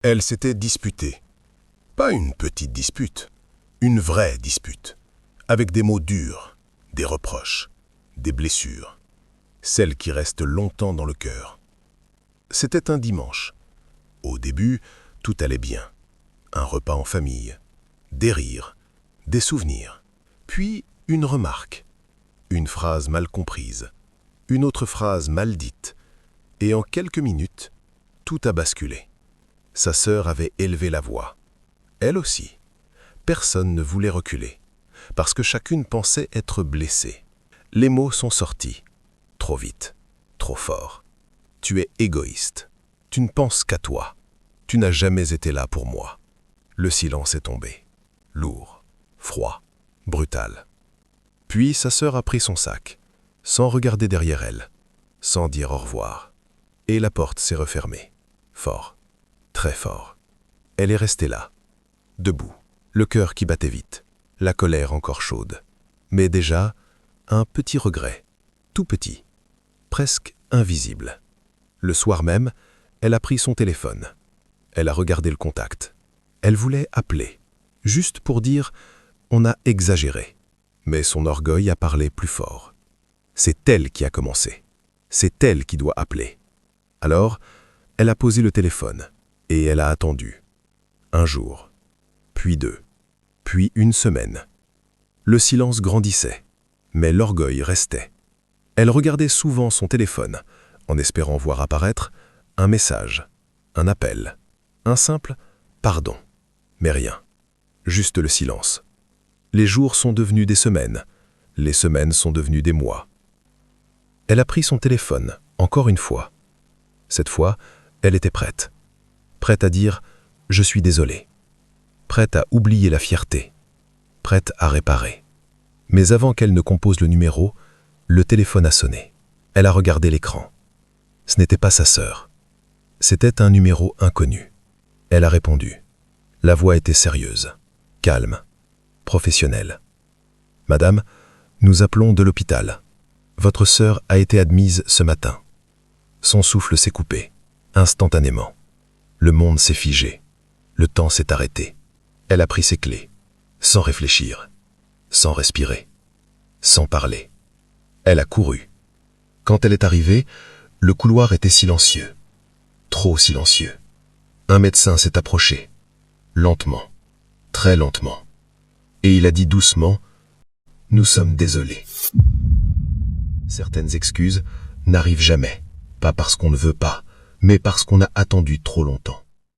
Elle s'était disputée. Pas une petite dispute, une vraie dispute, avec des mots durs, des reproches, des blessures, celles qui restent longtemps dans le cœur. C'était un dimanche. Au début, tout allait bien. Un repas en famille, des rires, des souvenirs. Puis une remarque, une phrase mal comprise, une autre phrase mal dite. Et en quelques minutes, tout a basculé. Sa sœur avait élevé la voix. Elle aussi. Personne ne voulait reculer, parce que chacune pensait être blessée. Les mots sont sortis. Trop vite, trop fort. Tu es égoïste. Tu ne penses qu'à toi. Tu n'as jamais été là pour moi. Le silence est tombé. Lourd, froid, brutal. Puis sa sœur a pris son sac, sans regarder derrière elle, sans dire au revoir. Et la porte s'est refermée. Fort, très fort. Elle est restée là, debout, le cœur qui battait vite, la colère encore chaude. Mais déjà, un petit regret, tout petit, presque invisible. Le soir même, elle a pris son téléphone. Elle a regardé le contact. Elle voulait appeler, juste pour dire « on a exagéré ». Mais son orgueil a parlé plus fort. C'est elle qui a commencé. C'est elle qui doit appeler. Alors, elle a posé le téléphone et elle a attendu. Un jour, puis deux, puis une semaine. Le silence grandissait, mais l'orgueil restait. Elle regardait souvent son téléphone, en espérant voir apparaître un message, un appel, un simple « pardon ». Mais rien, juste le silence. Les jours sont devenus des semaines, les semaines sont devenues des mois. Elle a pris son téléphone, encore une fois. Cette fois, elle était prête. Prête à dire « je suis désolée ». Prête à oublier la fierté. Prête à réparer. Mais avant qu'elle ne compose le numéro, le téléphone a sonné. Elle a regardé l'écran. Ce n'était pas sa sœur. C'était un numéro inconnu. Elle a répondu. La voix était sérieuse, calme, professionnelle. « Madame, nous appelons de l'hôpital. Votre sœur a été admise ce matin. » Son souffle s'est coupé, instantanément. Le monde s'est figé. Le temps s'est arrêté. Elle a pris ses clés, sans réfléchir, sans respirer, sans parler. Elle a couru. Quand elle est arrivée, le couloir était silencieux. Trop silencieux. Un médecin s'est approché, lentement, très lentement. Et il a dit doucement « Nous sommes désolés ». Certaines excuses n'arrivent jamais, pas parce qu'on ne veut pas, mais parce qu'on a attendu trop longtemps.